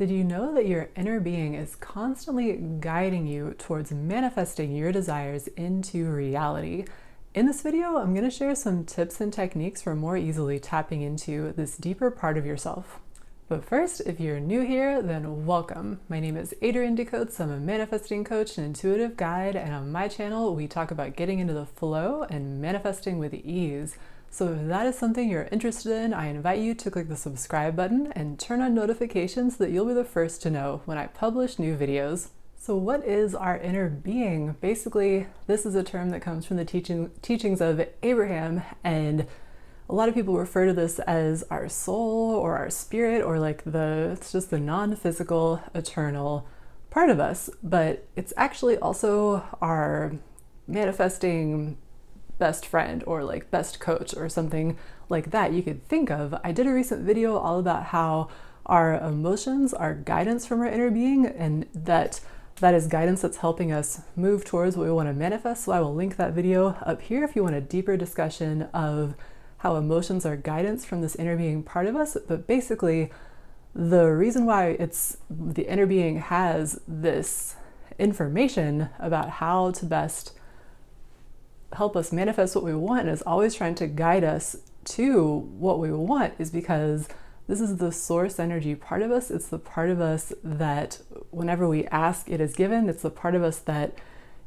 Did you know that your inner being is constantly guiding you towards manifesting your desires into reality? In this video, I'm going to share some tips and techniques for more easily tapping into this deeper part of yourself. But first, if you're new here, then welcome. My name is Adrianne. I'm a manifesting coach and intuitive guide, and on my channel, we talk about getting into the flow and manifesting with ease. So if that is something you're interested in, I invite you to click the subscribe button and turn on notifications so that you'll be the first to know when I publish new videos. So what is our inner being? Basically, this is a term that comes from the teachings of Abraham, and a lot of people refer to this as our soul or our spirit, or like it's just the non-physical, eternal part of us. But it's actually also our manifesting best friend or like best coach or something like that you could think of. I did a recent video all about how our emotions are guidance from our inner being, and that is guidance that's helping us move towards what we want to manifest. So I will link that video up here if you want a deeper discussion of how emotions are guidance from this inner being part of us. But basically, the reason why the inner being has this information about how to best help us manifest what we want and is always trying to guide us to what we want is because this is the source energy part of us. It's the part of us that whenever we ask, it is given. It's the part of us that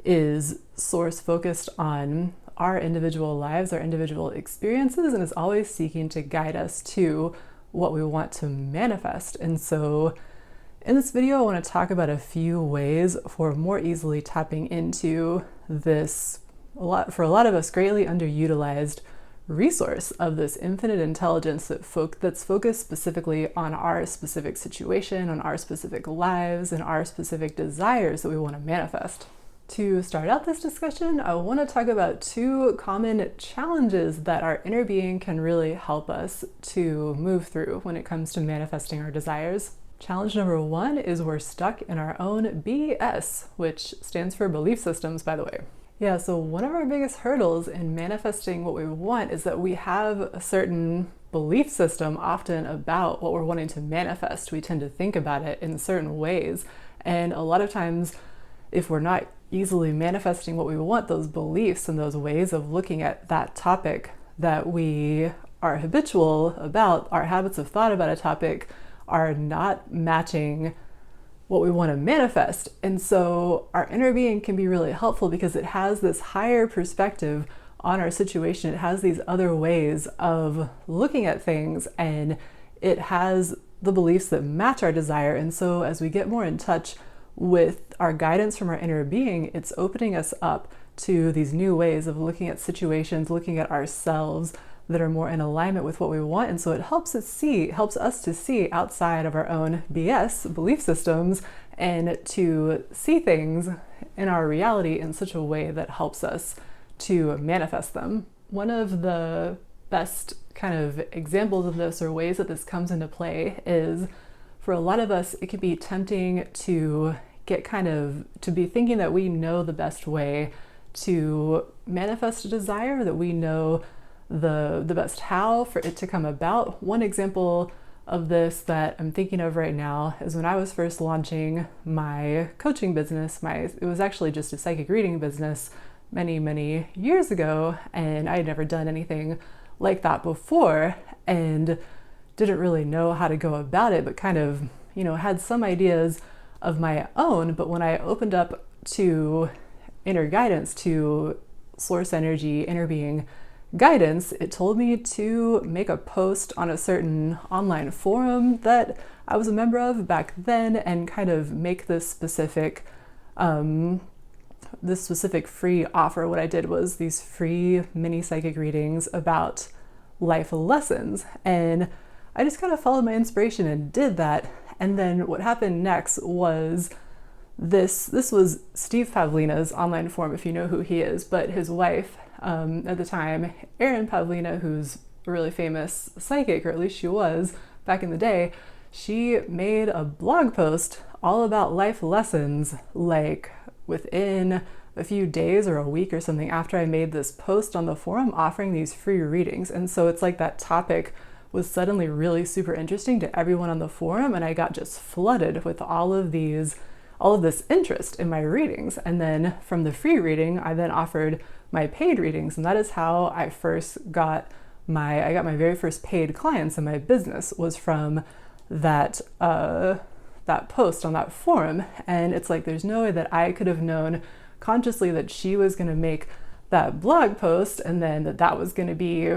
is source focused on our individual lives, our individual experiences, and is always seeking to guide us to what we want to manifest. And so in this video, I want to talk about a few ways for more easily tapping into this for a lot of us greatly underutilized resource of this infinite intelligence that's focused specifically on our specific situation, on our specific lives, and our specific desires that we want to manifest. To start out this discussion, I want to talk about two common challenges that our inner being can really help us to move through when it comes to manifesting our desires. Challenge number one is we're stuck in our own BS, which stands for belief systems, by the way. Yeah, so one of our biggest hurdles in manifesting what we want is that we have a certain belief system often about what we're wanting to manifest. We tend to think about it in certain ways. And a lot of times, if we're not easily manifesting what we want, those beliefs and those ways of looking at that topic that we are habitual about, our habits of thought about a topic, are not matching what we want to manifest. And so our inner being can be really helpful because it has this higher perspective on our situation. It has these other ways of looking at things, and it has the beliefs that match our desire. And so as we get more in touch with our guidance from our inner being, it's opening us up to these new ways of looking at situations, looking at ourselves that are more in alignment with what we want. And so it helps us to see outside of our own BS belief systems and to see things in our reality in such a way that helps us to manifest them. One of the best kind of examples of this, or ways that this comes into play, is for a lot of us, it can be tempting to to be thinking that we know the best way to manifest a desire, that we know the best how for it to come about. One example of this that I'm thinking of right now is when I was first launching my coaching business. It was actually just a psychic reading business many years ago, and I had never done anything like that before and didn't really know how to go about it, but kind of, had some ideas of my own. But when I opened up to inner guidance, to source energy, inner being guidance, it told me to make a post on a certain online forum that I was a member of back then and kind of make this specific free offer. What I did was these free mini psychic readings about life lessons, and I just kind of followed my inspiration and did that. And then what happened next was this was Steve Pavlina's online forum, if you know who he is, but his wife at the time, Erin Pavlina, who's a really famous psychic, or at least she was back in the day, she made a blog post all about life lessons, like within a few days or a week or something after I made this post on the forum offering these free readings. And so it's like that topic was suddenly really super interesting to everyone on the forum, and I got just flooded with all of this interest in my readings. And then from the free reading, I then offered my paid readings, and that is how I got my very first paid clients in my business, was from that post on that forum. And it's like, there's no way that I could have known consciously that she was going to make that blog post, and then that was going to be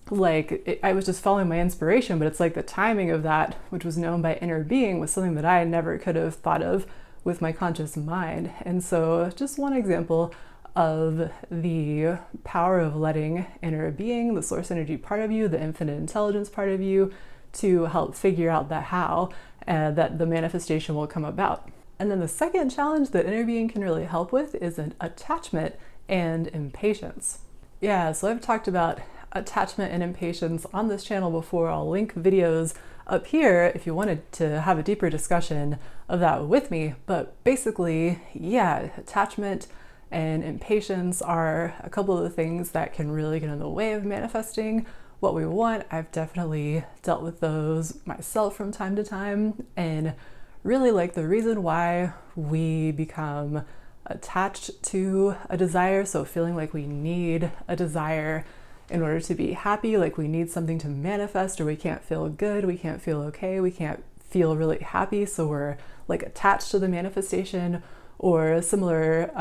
like, I was just following my inspiration, but it's like the timing of that, which was known by inner being, was something that I never could have thought of with my conscious mind. And so just one example of the power of letting inner being, the source energy part of you, the infinite intelligence part of you, to help figure out the how that the manifestation will come about. And then the second challenge that inner being can really help with is an attachment and impatience. Yeah, so I've talked about attachment and impatience on this channel before. I'll link videos up here if you wanted to have a deeper discussion of that with me. But basically, yeah, attachment and impatience are a couple of the things that can really get in the way of manifesting what we want. I've definitely dealt with those myself from time to time, and really, like, the reason why we become attached to a desire, so feeling like we need a desire in order to be happy, like we need something to manifest, or we can't feel good, we can't feel okay, we can't feel really happy, so we're like attached to the manifestation. Or a similar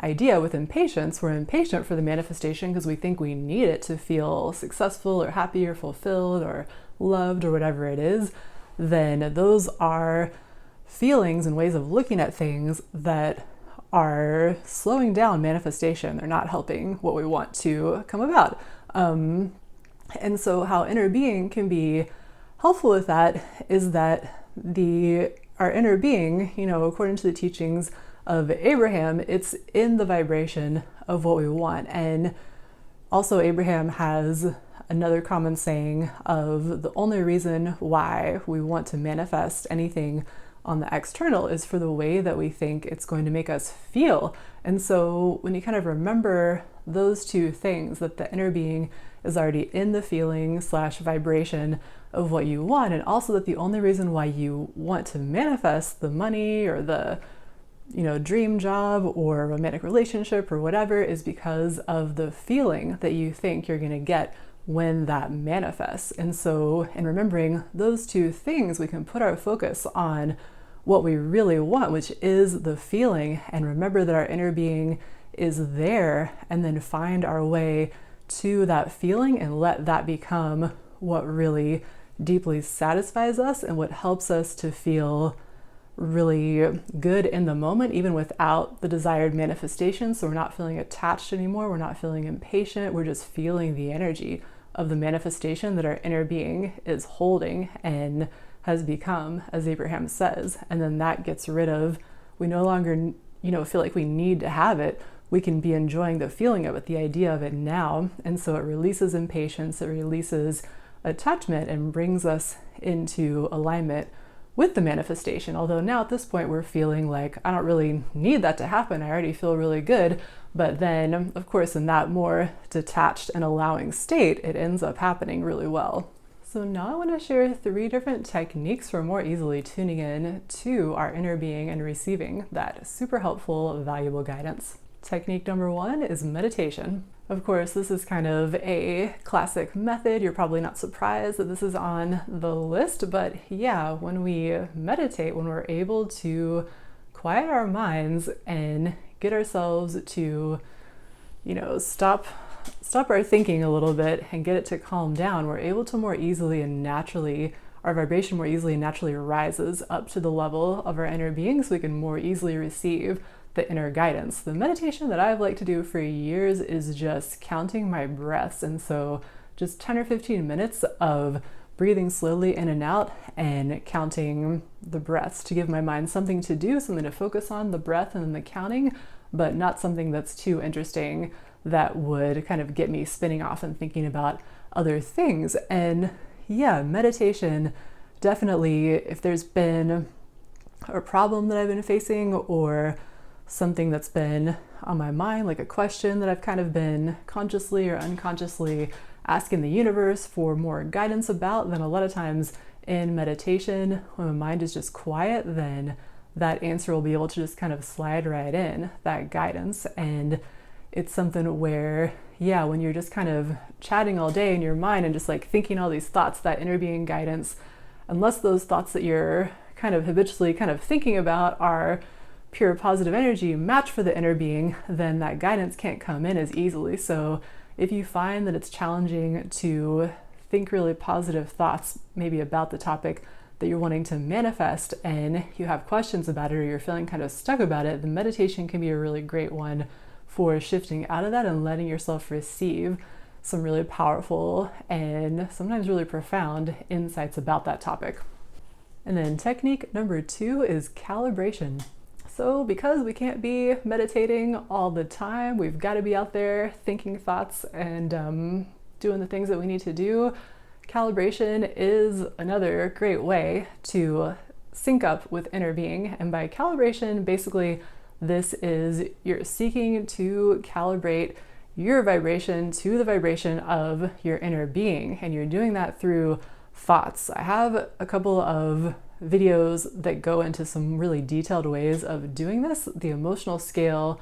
idea with impatience, we're impatient for the manifestation because we think we need it to feel successful or happy or fulfilled or loved or whatever it is. Then those are feelings and ways of looking at things that are slowing down manifestation. They're not helping what we want to come about. And so how inner being can be helpful with that is that our inner being, according to the teachings of Abraham, it's in the vibration of what we want. And also Abraham has another common saying of the only reason why we want to manifest anything on the external is for the way that we think it's going to make us feel. And so when you kind of remember those two things, that the inner being is already in the feeling / vibration of what you want, and also that the only reason why you want to manifest the money or the dream job or romantic relationship or whatever is because of the feeling that you think you're going to get when that manifests. And so in remembering those two things, we can put our focus on what we really want, which is the feeling, and remember that our inner being is there, and then find our way to that feeling and let that become what really deeply satisfies us and what helps us to feel really good in the moment, even without the desired manifestation. So we're not feeling attached anymore, we're not feeling impatient, we're just feeling the energy of the manifestation that our inner being is holding and has become, as Abraham says. And then that gets rid of, we no longer feel like we need to have it. We can be enjoying the feeling of it, the idea of it now. And so it releases impatience, it releases attachment, and brings us into alignment with the manifestation. Although now at this point we're feeling like, I don't really need that to happen, I already feel really good. But then of course in that more detached and allowing state, it ends up happening really well. So now I want to share 3 different techniques for more easily tuning in to our inner being and receiving that super helpful, valuable guidance. Technique number 1 is meditation. Of course, this is kind of a classic method. You're probably not surprised that this is on the list, but yeah, when we meditate, when we're able to quiet our minds and get ourselves to, stop our thinking a little bit and get it to calm down, we're able to more easily and naturally, our vibration more easily and naturally rises up to the level of our inner being, so we can more easily receive the inner guidance. The meditation that I've liked to do for years is just counting my breaths. And so just 10 or 15 minutes of breathing slowly in and out and counting the breaths to give my mind something to do, something to focus on, the breath and then the counting, but not something that's too interesting that would kind of get me spinning off and thinking about other things. And yeah, meditation, definitely, if there's been a problem that I've been facing or something that's been on my mind, like a question that I've kind of been consciously or unconsciously asking the universe for more guidance about, then a lot of times in meditation, when the mind is just quiet, then that answer will be able to just kind of slide right in, that guidance. And it's something where, yeah, when you're just kind of chatting all day in your mind and just like thinking all these thoughts, that inner being guidance, unless those thoughts that you're kind of habitually kind of thinking about are pure positive energy match for the inner being, then that guidance can't come in as easily. So if you find that it's challenging to think really positive thoughts, maybe about the topic that you're wanting to manifest, and you have questions about it or you're feeling kind of stuck about it, the meditation can be a really great one for shifting out of that and letting yourself receive some really powerful and sometimes really profound insights about that topic. And then technique number 2 is calibration. So because we can't be meditating all the time, we've got to be out there thinking thoughts and doing the things that we need to do. Calibration is another great way to sync up with inner being. And by calibration, basically, this is you're seeking to calibrate your vibration to the vibration of your inner being. And you're doing that through thoughts. I have a couple of videos that go into some really detailed ways of doing this. The emotional scale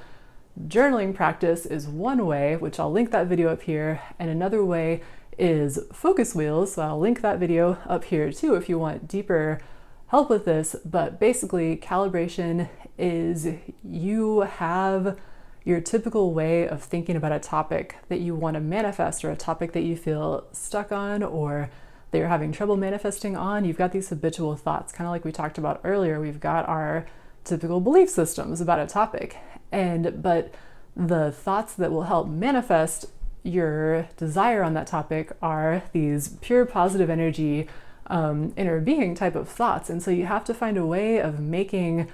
journaling practice is one way, which I'll link that video up here. And another way is focus wheels. So I'll link that video up here too if you want deeper help with this. But basically, calibration is you have your typical way of thinking about a topic that you want to manifest, or a topic that you feel stuck on or that you're having trouble manifesting on. You've got these habitual thoughts, kind of like we talked about earlier. We've got our typical belief systems about a topic, but the thoughts that will help manifest your desire on that topic are these pure positive energy, inner being type of thoughts. And so you have to find a way of making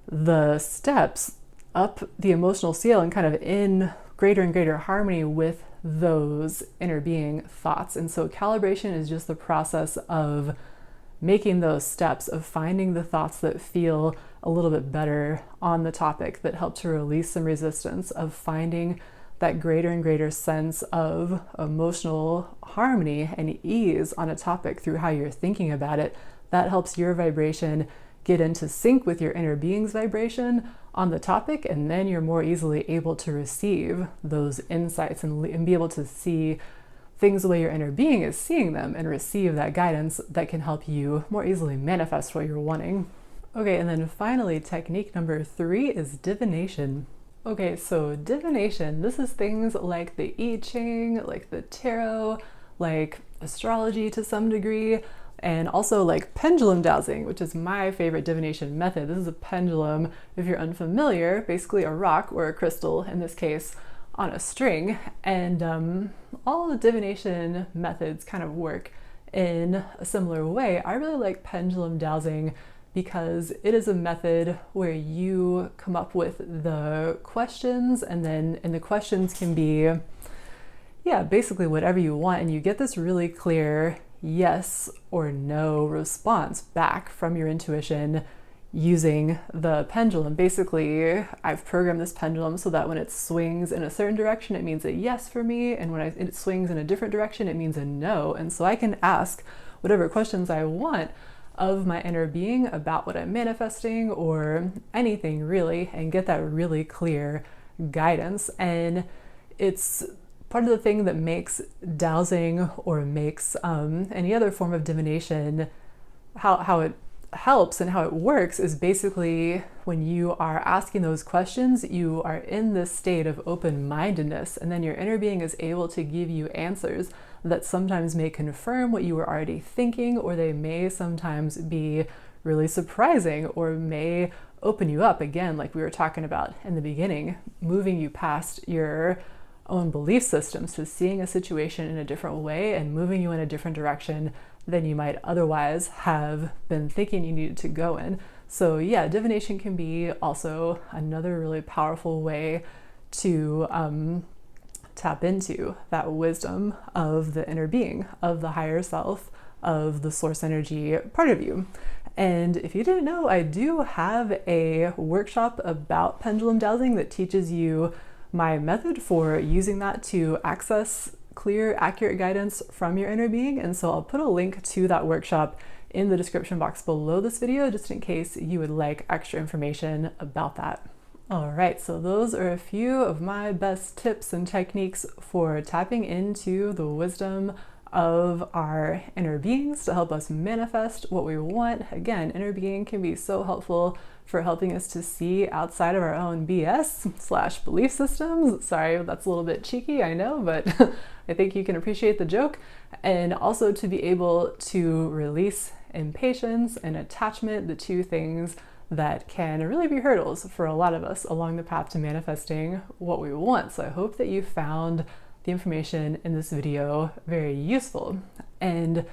the steps up the emotional scale and kind of in greater and greater harmony with those inner being thoughts. And so calibration is just the process of making those steps, of finding the thoughts that feel a little bit better on the topic, that help to release some resistance, of finding that greater and greater sense of emotional harmony and ease on a topic through how you're thinking about it. That helps your vibration get into sync with your inner being's vibration on the topic, and then you're more easily able to receive those insights and be able to see things the way your inner being is seeing them and receive that guidance that can help you more easily manifest what you're wanting. Okay, and then finally, technique number 3 is divination. Okay, so divination, this is things like the I Ching, like the tarot, like astrology to some degree, and also like pendulum dowsing, which is my favorite divination method. This is a pendulum, if you're unfamiliar, basically a rock or a crystal, in this case, on a string. And all the divination methods kind of work in a similar way. I really like pendulum dowsing because it is a method where you come up with the questions, and the questions can be, basically whatever you want, and you get this really clear yes or no response back from your intuition using the pendulum. Basically, I've programmed this pendulum so that when it swings in a certain direction, it means a yes for me, and when it swings in a different direction, it means a no. And so I can ask whatever questions I want of my inner being about what I'm manifesting or anything really, and get that really clear guidance. And it's part of the thing that makes dowsing or makes any other form of divination, how it helps and how it works is basically when you are asking those questions, you are in this state of open-mindedness, and then your inner being is able to give you answers that sometimes may confirm what you were already thinking, or they may sometimes be really surprising, or may open you up again, like we were talking about in the beginning, moving you past your own belief systems to seeing a situation in a different way and moving you in a different direction than you might otherwise have been thinking you needed to go in. So yeah, divination can be also another really powerful way to tap into that wisdom of the inner being, of the higher self, of the source energy part of you. And if you didn't know, I do have a workshop about pendulum dowsing that teaches you my method for using that to access clear, accurate guidance from your inner being. And so I'll put a link to that workshop in the description box below this video, just in case you would like extra information about that. All right, so those are a few of my best tips and techniques for tapping into the wisdom of our inner beings to help us manifest what we want. Again, inner being can be so helpful for helping us to see outside of our own BS / belief systems. Sorry, that's a little bit cheeky, I know, but I think you can appreciate the joke. And also to be able to release impatience and attachment, the two things that can really be hurdles for a lot of us along the path to manifesting what we want. So I hope that you found the information in this video very useful. And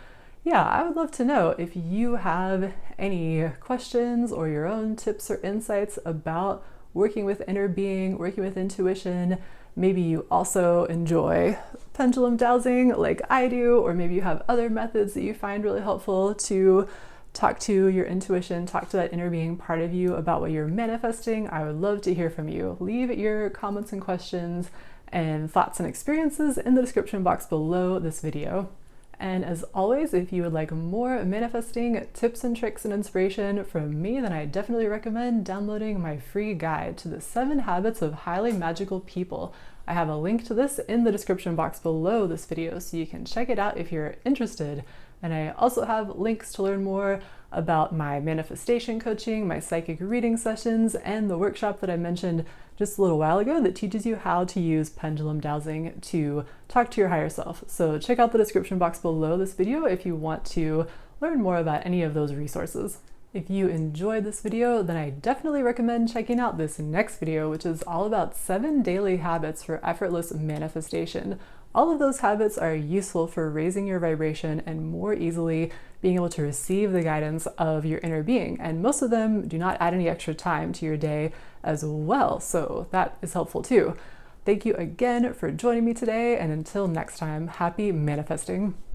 yeah, I would love to know if you have any questions or your own tips or insights about working with inner being, working with intuition. Maybe you also enjoy pendulum dowsing like I do, or maybe you have other methods that you find really helpful to talk to your intuition, talk to that inner being part of you about what you're manifesting. I would love to hear from you. Leave your comments and questions and thoughts and experiences in the description box below this video. And as always, if you would like more manifesting tips and tricks and inspiration from me, then I definitely recommend downloading my free guide to the 7 habits of highly magical people. I have a link to this in the description box below this video, so you can check it out if you're interested. And I also have links to learn more about my manifestation coaching, my psychic reading sessions, and the workshop that I mentioned just a little while ago that teaches you how to use pendulum dowsing to talk to your higher self. So check out the description box below this video if you want to learn more about any of those resources. If you enjoyed this video, then I definitely recommend checking out this next video, which is all about 7 daily habits for effortless manifestation. All of those habits are useful for raising your vibration and more easily being able to receive the guidance of your inner being. And most of them do not add any extra time to your day as well, so that is helpful too. Thank you again for joining me today, and until next time, happy manifesting.